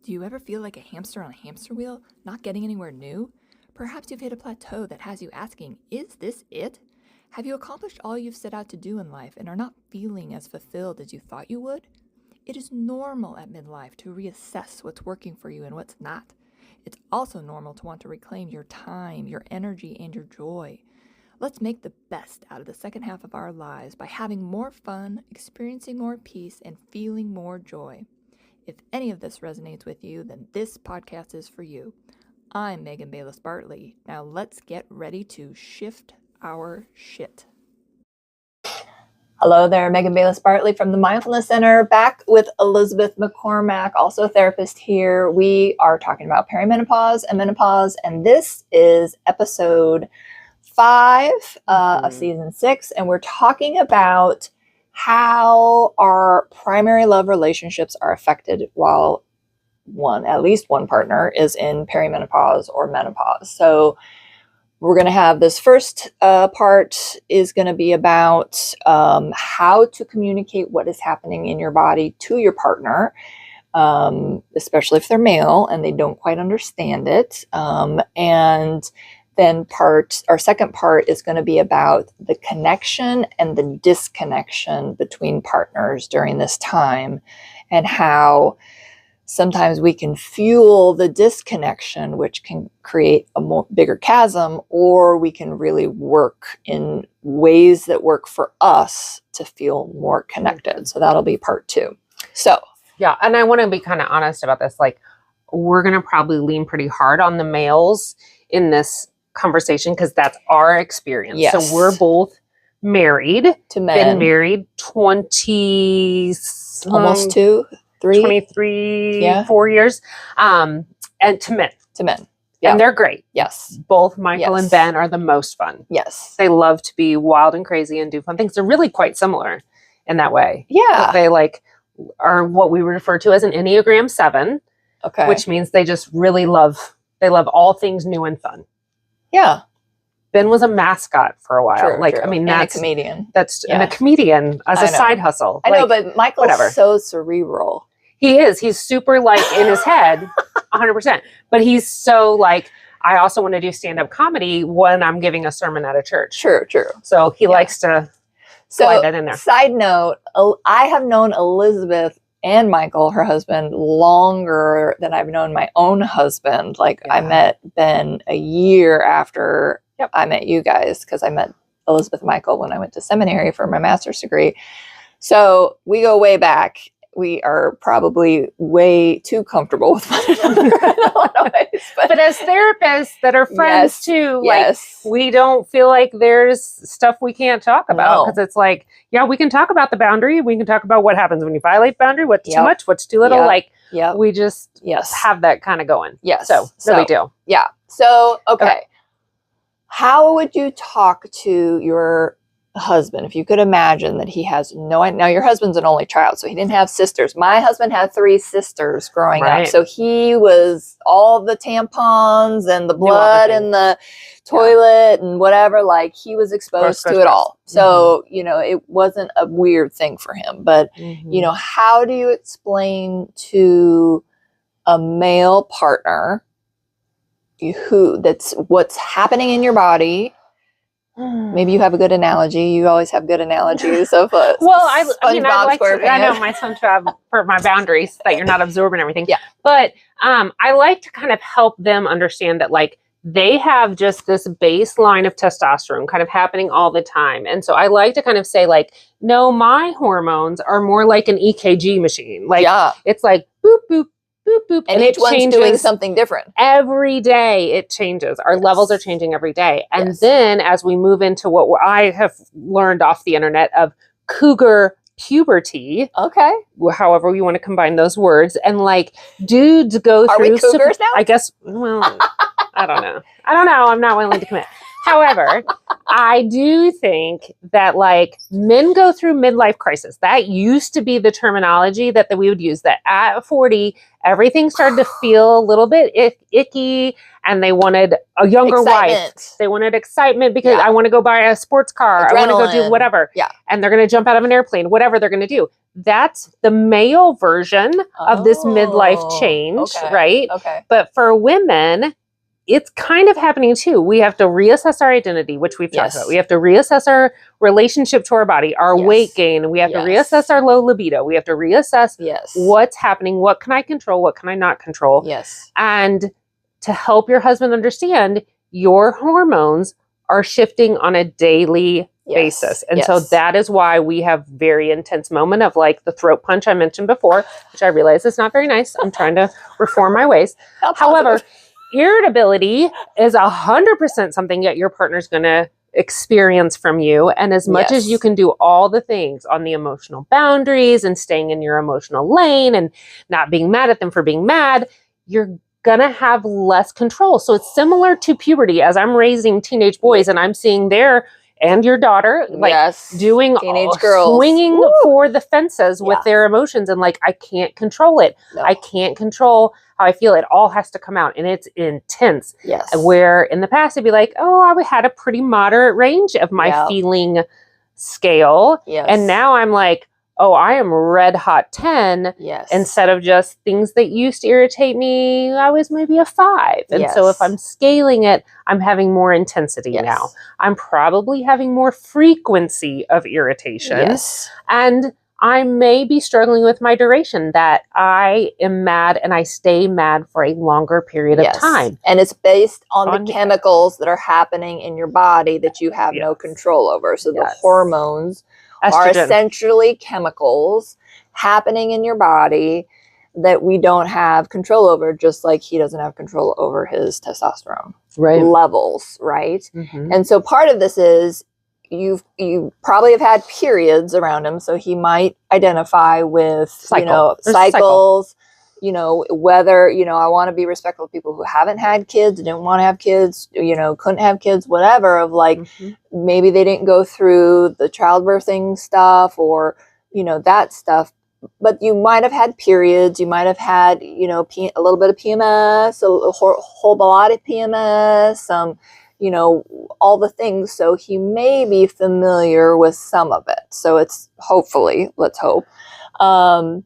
Do you ever feel like a hamster on a hamster wheel, not getting anywhere new? Perhaps you've hit a plateau that has you asking, is this it? Have you accomplished all you've set out to do in life and are not feeling as fulfilled as you thought you would? It is normal at midlife to reassess what's working for you and what's not. It's also normal to want to reclaim your time, your energy, and your joy. Let's make the best out of the second half of our lives by having more fun, experiencing more peace, and feeling more joy. If any of this resonates with you, then this podcast is for you. I'm Megan Bayless-Bartley. Now let's get ready to shift our shit. Hello there, Megan Bayless-Bartley from the Mindfulness Center, back with Elizabeth McCormack, also a therapist here. We are talking about perimenopause and menopause, and this is episode 5 of season 6, and we're talking about how our primary love relationships are affected while at least one partner is in perimenopause or menopause. So we're going to have this first part is going to be about how to communicate what is happening in your body to your partner, especially if they're male and they don't quite understand it. And then our second part is going to be about the connection and the disconnection between partners during this time, and how sometimes we can fuel the disconnection, which can create a bigger chasm, or we can really work in ways that work for us to feel more connected. So that'll be part 2. So yeah, and I want to be kind of honest about this. Like, we're going to probably lean pretty hard on the males in this conversation because that's our experience. Yes. So we're both married to men. Been married 20 almost 4 years. And to men. Yeah. And they're great. Yes. Both Michael and Ben are the most fun. Yes. They love to be wild and crazy and do fun things. They're really quite similar in that way. Yeah. They are what we refer to as an Enneagram 7. Okay. Which means they just really love all things new and fun. Yeah. Ben was a mascot for a while. True. I mean, that's a comedian. And a comedian as a side hustle. I know, but Michael's so cerebral. He is. He's super in his head, 100%. But he's so I also want to do stand-up comedy when I'm giving a sermon at a church. True. So he likes to slide that in there. Side note, I have known Elizabeth and Michael, her husband, longer than I've known my own husband. I met Ben a year after I met you guys, because I met Elizabeth and Michael when I went to seminary for my master's degree. So we go way back. We are probably way too comfortable with one another in a lot of ways. But as therapists that are friends too, we don't feel like there's stuff we can't talk about, because it's we can talk about the boundary. We can talk about what happens when you violate boundary, what's too much, what's too little. We just have that kind of going. Yes. So no big deal. Yeah. So, okay. How would you talk to your husband if you could imagine that he has now your husband's an only child, so he didn't have sisters. My husband had 3 sisters growing up, so he was all the tampons and the blood in the toilet and whatever, he was exposed to it all. So it wasn't a weird thing for him, but how do you explain to a male partner that's what's happening in your body? Maybe you have a good analogy. You always have good analogies of I like I know my SpongeBob for my boundaries, that you're not absorbing everything. Yeah. But I like to kind of help them understand that they have just this baseline of testosterone kind of happening all the time. And so I like to kind of say no, my hormones are more like an EKG machine. It's boop, boop, boop, boop. And each one's doing something different. Every day it changes. Our levels are changing every day. And then as we move into what I have learned off the internet of cougar puberty. Okay. However you want to combine those words. And dudes go through. Are we cougars now? I guess, I don't know. I'm not willing to commit. However, I do think that like men go through midlife crisis. That used to be the terminology that we would use, that at 40, everything started to feel a little bit icky and they wanted a younger wife. They wanted excitement because I want to go buy a sports car. Adrenaline. I want to go do whatever. Yeah. And they're going to jump out of an airplane, whatever they're going to do. That's the male version of this midlife change, right? Okay. But for women, it's kind of happening too. We have to reassess our identity, which we've talked about. We have to reassess our relationship to our body, our weight gain. We have to reassess our low libido. We have to reassess what's happening. What can I control? What can I not control? Yes. And to help your husband understand, your hormones are shifting on a daily basis. And so that is why we have very intense moment of like the throat punch I mentioned before, which I realize is not very nice. I'm trying to reform my ways. However, irritability is 100% something that your partner's going to experience from you. And as much as you can do all the things on the emotional boundaries and staying in your emotional lane and not being mad at them for being mad, you're going to have less control. So it's similar to puberty. As I'm raising teenage boys and I'm seeing their and your daughter like doing teenage girls swinging for the fences with their emotions, and like I can't control it. I can't control how I feel. It all has to come out, and it's intense. Where in the past it'd be like, oh, I had a pretty moderate range of my feeling scale, and now I'm like, oh, I am red hot 10. Instead of just things that used to irritate me, I was maybe a 5. And so if I'm scaling it, I'm having more intensity now. I'm probably having more frequency of irritation. And I may be struggling with my duration, that I am mad and I stay mad for a longer period of time. And it's based on the chemicals that are happening in your body that you have no control over. So the hormones are essentially chemicals happening in your body that we don't have control over, just like he doesn't have control over his testosterone levels, right? And so part of this is you probably have had periods around him, so he might identify with cycles. You know, whether, I want to be respectful of people who haven't had kids, didn't want to have kids, couldn't have kids, whatever, of like, maybe they didn't go through the childbirthing stuff or, that stuff. But you might have had periods, you might have had, a little bit of PMS, a whole lot of PMS, some, all the things. So he may be familiar with some of it. So it's hopefully, let's hope. And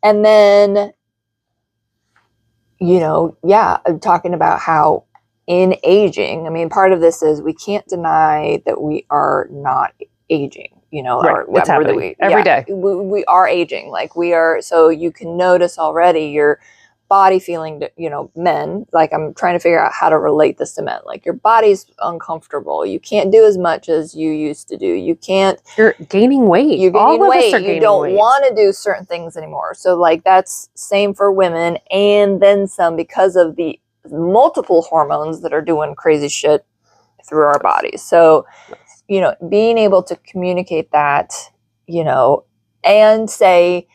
then, talking about how in aging, I mean, part of this is we can't deny that we are not aging, it's happening every day. We are aging, like we are. So you can notice already your body feeling, men, like I'm trying to figure out how to relate this to men, like your body's uncomfortable. You can't do as much as you used to do. You're gaining weight. You're gaining weight. You don't want to do certain things anymore. So like that's same for women, and then some, because of the multiple hormones that are doing crazy shit through our bodies. So, being able to communicate that, and say,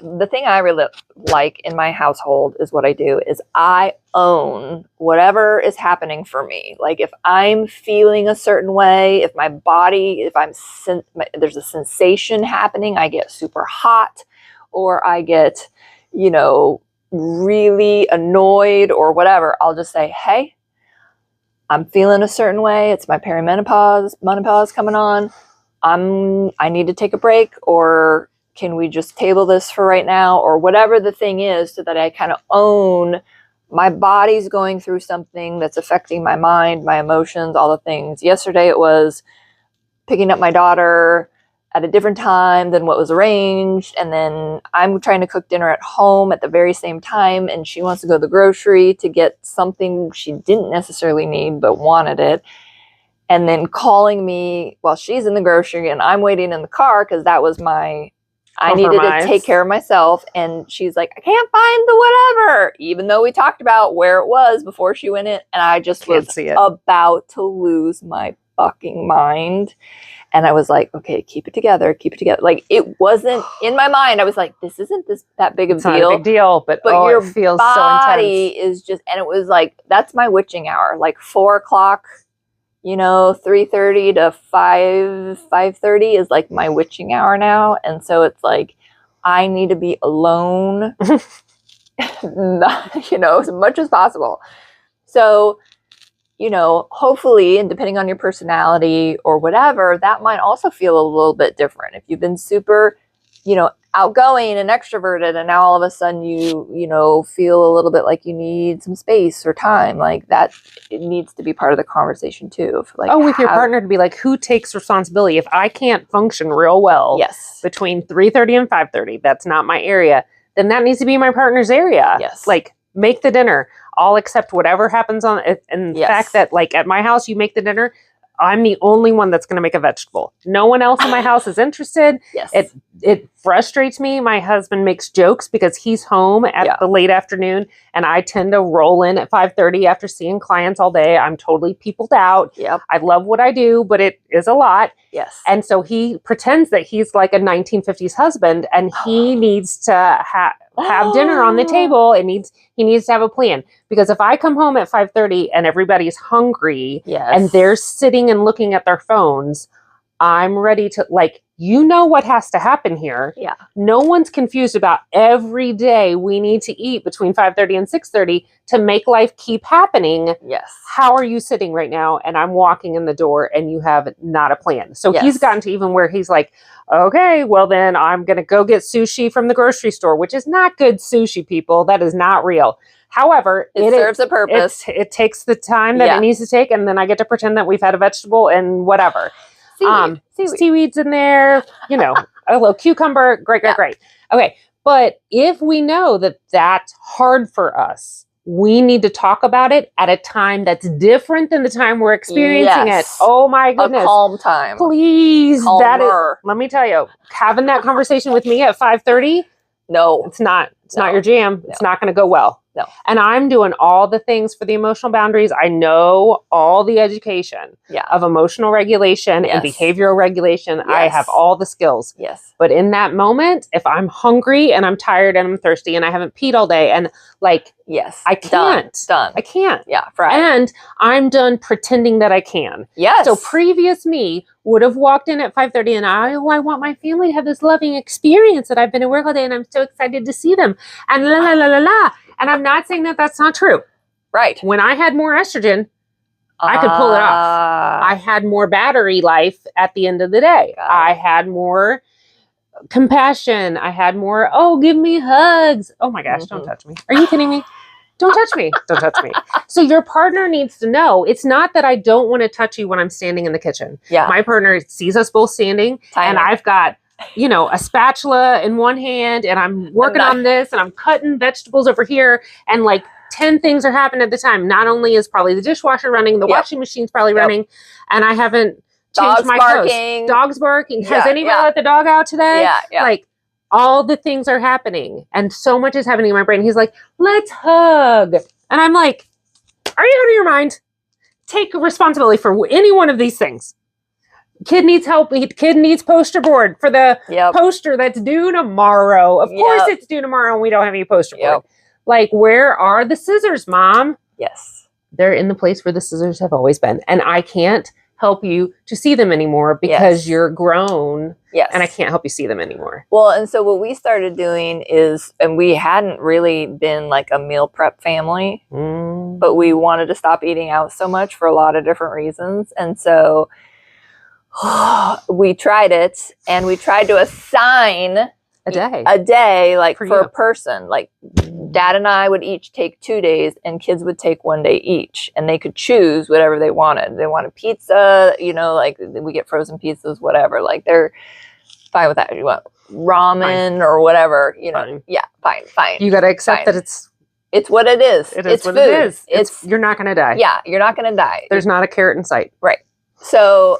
the thing I really like in my household is what I do is I own whatever is happening for me. Like if I'm feeling a certain way, if my body, there's a sensation happening, I get super hot, or I get, really annoyed or whatever, I'll just say, hey, I'm feeling a certain way. It's my menopause coming on. I need to take a break, or can we just table this for right now, or whatever the thing is, so that I kind of own my body's going through something that's affecting my mind, my emotions, all the things. Yesterday it was picking up my daughter at a different time than what was arranged, and then I'm trying to cook dinner at home at the very same time, and she wants to go to the grocery to get something she didn't necessarily need but wanted it, and then calling me while she's in the grocery and I'm waiting in the car because that was I needed to take care of myself. And she's like, I can't find the whatever, even though we talked about where it was before she went in. And I just was about to lose my fucking mind. And I was like, okay, keep it together. Like it wasn't in my mind. I was like, this isn't that big of a deal. Not a big deal, but your feels body so intense. Is just, and it was like, that's my witching hour, like 4 o'clock 3:30 to 5:30 is like my witching hour now. And so it's like, I need to be alone, as much as possible. So, hopefully, and depending on your personality or whatever, that might also feel a little bit different. If you've been super, outgoing and extroverted, and now all of a sudden you feel a little bit like you need some space or time, like that, it needs to be part of the conversation too. With your partner, to be like, who takes responsibility? If I can't function real well, yes, between 3:30 and 5:30, that's not my area, then that needs to be my partner's area. Yes, like, make the dinner. I'll accept whatever happens on it. And the fact that, like, at my house, you make the dinner, I'm the only one that's going to make a vegetable. No one else in my house is interested. Yes. It frustrates me. My husband makes jokes because he's home at the late afternoon, and I tend to roll in at 5:30 after seeing clients all day. I'm totally peopled out. Yep. I love what I do, but it is a lot. Yes. And so he pretends that he's like a 1950s husband, and he needs to have dinner on the table. He needs to have a plan, because if I come home at 5:30 and everybody's hungry and they're sitting and looking at their phones, I'm ready to, like, what has to happen here. Yeah. No one's confused about every day we need to eat between 5:30 and 6:30 to make life keep happening. Yes. How are you sitting right now? And I'm walking in the door and you have not a plan. So he's gotten to even where he's like, okay, well then I'm going to go get sushi from the grocery store, which is not good sushi, people. That is not real. However, it serves a purpose. It takes the time that it needs to take. And then I get to pretend that we've had a vegetable and whatever. Seaweed's in there, a little cucumber. Great. Okay. But if we know that that's hard for us, we need to talk about it at a time that's different than the time we're experiencing it. Oh my goodness. A calm time. Please. Let me tell you, having that conversation with me at 5:30, no, it's not your jam. It's not going to go well. No. And I'm doing all the things for the emotional boundaries. I know all the education of emotional regulation and behavioral regulation. I have all the skills. Yes. But in that moment, if I'm hungry and I'm tired and I'm thirsty and I haven't peed all day and I can't. Done. I can't. Yeah. Right. And I'm done pretending that I can. Yes. So previous me would have walked in at 5:30 and I want my family to have this loving experience that I've been at work all day and I'm so excited to see them. And la la la la la. And I'm not saying that that's not true. Right. When I had more estrogen, I could pull it off. I had more battery life at the end of the day. I had more compassion. I had more, give me hugs. Oh my gosh, don't touch me. Are you kidding me? Don't touch me. Don't touch me. So your partner needs to know, it's not that I don't want to touch you when I'm standing in the kitchen. Yeah. My partner sees us both standing and I've got a spatula in one hand and I'm working on this and I'm cutting vegetables over here and like 10 things are happening at the time. Not only is probably the dishwasher running, the washing machine's probably running, and I haven't changed my clothes. Dogs barking. Has anybody let the dog out today? Yeah. Like, all the things are happening and so much is happening in my brain. He's like, let's hug. And I'm like, are you out of your mind? Take responsibility for any one of these things. Kid needs help. Kid needs poster board for the poster that's due tomorrow. Of course it's due tomorrow and we don't have any poster board. Like, where are the scissors, Mom? Yes. They're in the place where the scissors have always been. And I can't help you to see them anymore because you're grown. Yes. And I can't help you see them anymore. Well, and so what we started doing is, and we hadn't really been like a meal prep family, but we wanted to stop eating out so much for a lot of different reasons. And so we tried it, and we tried to assign a day like for a person. Like Dad and I would each take 2 days and kids would take 1 day each, and they could choose whatever they wanted. They wanted pizza, like we get frozen pizzas, whatever. Like they're fine with that. You want ramen or whatever, Fine. Yeah, fine. You got to accept that it's what it is. It's what food. It is. You're not going to die. Yeah, you're not going to die. There's not a carrot in sight. Right. So,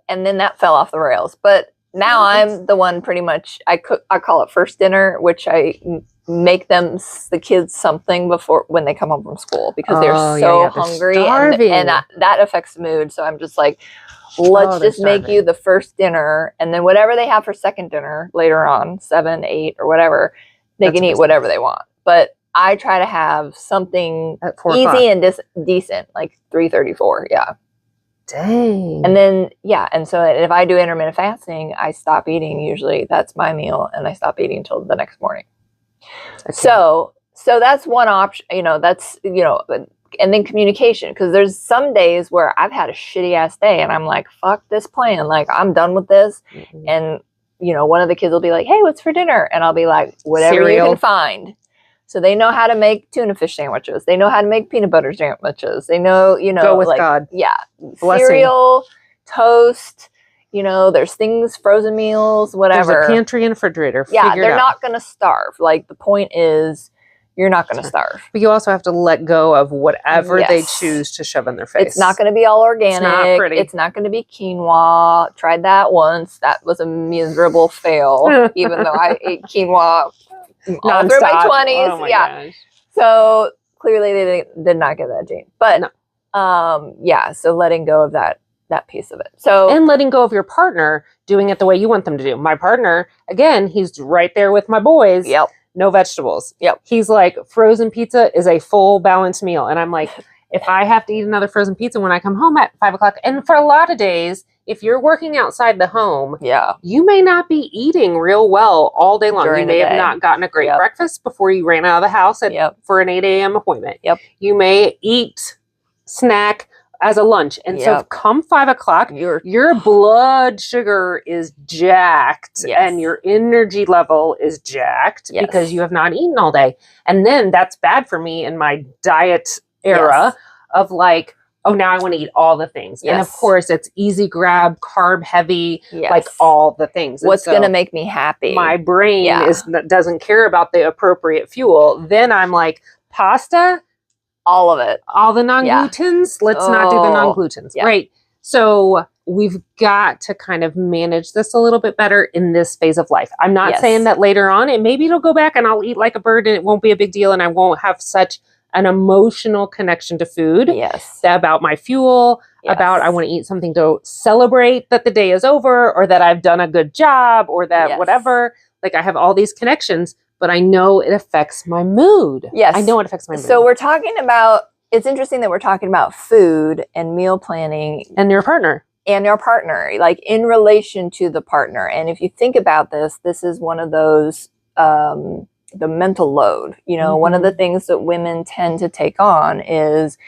and then that fell off the rails. But now I'm the one pretty much, I call it first dinner, which I make the kids something before when they come home from school because they're so hungry and that affects the mood. So I'm just like, let's just make you the first dinner, and then whatever they have for second dinner later on, 7, 8 or whatever, they can eat whatever they want. But I try to have something easy and decent, like 3:34. Yeah. Dang. And then, and so if I do intermittent fasting, I stop eating usually. That's my meal, and I stop eating until the next morning. Okay. So that's one option, and then communication, because there's some days where I've had a shitty ass day and I'm like, fuck this plan. Like, I'm done with this. Mm-hmm. And, one of the kids will be like, hey, what's for dinner? And I'll be like, whatever Cereal. You can find. So they know how to make tuna fish sandwiches. They know how to make peanut butter sandwiches. They know, Go with God. Yeah. Blessing. Cereal, toast, there's things, frozen meals, whatever. There's a pantry and refrigerator. Yeah, they're not going to starve. Like, the point is, you're not going to starve. But you also have to let go of whatever they choose to shove in their face. It's not going to be all organic. It's not pretty. It's not going to be quinoa. Tried that once. That was a miserable fail, even though I ate quinoa all through my 20s. Oh my gosh. So clearly they did not get that gene. But so letting go of that piece of it. So, and letting go of your partner doing it the way you want them to do. My partner, again, he's right there with my boys. Yep. No vegetables. Yep. He's like, frozen pizza is a full balanced meal. And I'm like, if I have to eat another frozen pizza when I come home at 5 o'clock, and for a lot of days, if you're working outside the home, you may not be eating real well all day long. During you may have not gotten a great breakfast before you ran out of the house for an 8 a.m. appointment. Yep. You may eat snack as a lunch. And so come 5 o'clock, your blood sugar is jacked and your energy level is jacked because you have not eaten all day. And then that's bad for me in my diet era of like, oh, now I want to eat all the things. And of course, it's easy grab, carb heavy, like all the things. What's going to make me happy? My brain doesn't care about the appropriate fuel. Then I'm like, pasta? All of it. All the non-glutens? Let's not do the non-glutens. Yeah. Right. So we've got to kind of manage this a little bit better in this phase of life. I'm not saying that later on, and maybe it'll go back and I'll eat like a bird and it won't be a big deal and I won't have such an emotional connection to food. Yes. About my fuel, about I want to eat something to celebrate that the day is over or that I've done a good job or that whatever. Like I have all these connections. But I know it affects my mood. Yes. I know it affects my mood. So we're talking about, it's interesting that we're talking about food and meal planning. And your partner. And your partner, like in relation to the partner. And if you think about this, this is one of those, the mental load. One of the things that women tend to take on is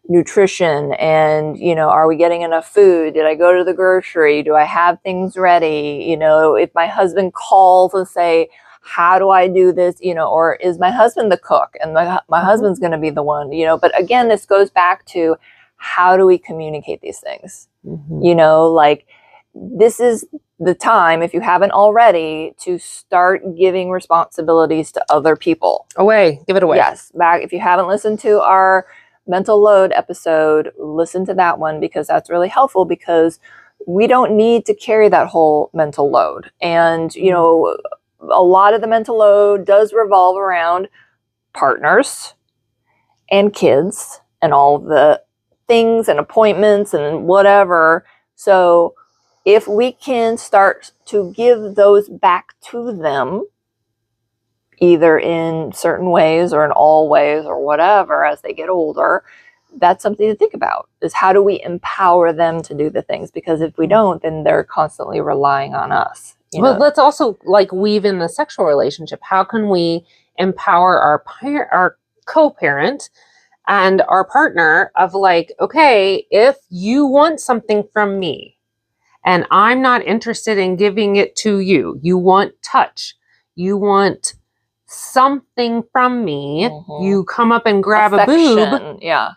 nutrition and, are we getting enough food? Did I go to the grocery? Do I have things ready? If my husband calls and say, how do I do this? Or is my husband the cook and my husband's going to be the one, but again, this goes back to how do we communicate these things? Like this is the time, if you haven't already, to start giving responsibilities to other people. Give it away. Yes. Back. If you haven't listened to our mental load episode, listen to that one because that's really helpful because we don't need to carry that whole mental load. And, a lot of the mental load does revolve around partners and kids and all the things and appointments and whatever. So if we can start to give those back to them, either in certain ways or in all ways or whatever, as they get older, that's something to think about, is how do we empower them to do the things? Because if we don't, then they're constantly relying on us. Well, let's also like weave in the sexual relationship. How can we empower our co-parent and our partner of like, okay, if you want something from me and I'm not interested in giving it to you, you want touch, you want something from me, you come up and grab affection. A boob. Yeah.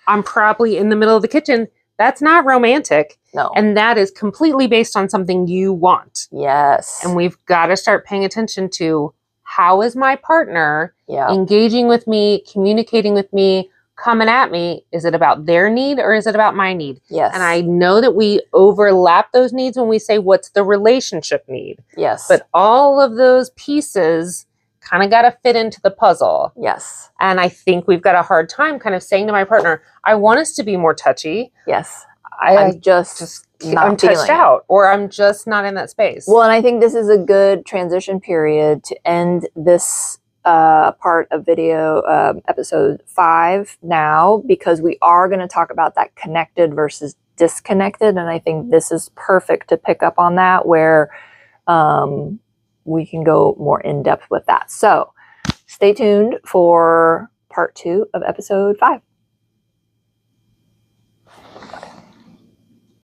I'm probably in the middle of the kitchen. That's not romantic. No. And that is completely based on something you want. Yes. And we've got to start paying attention to how is my partner engaging with me, communicating with me, coming at me? Is it about their need or is it about my need? Yes. And I know that we overlap those needs when we say, what's the relationship need? Yes. But all of those pieces kind of got to fit into the puzzle. Yes. And I think we've got a hard time kind of saying to my partner, I want us to be more touchy. Yes. I'm touched out, or I'm just not in that space. Well, and I think this is a good transition period to end this part of video episode 5 now, because we are going to talk about that connected versus disconnected. And I think this is perfect to pick up on that, where we can go more in depth with that. So stay tuned for part 2 of episode 5.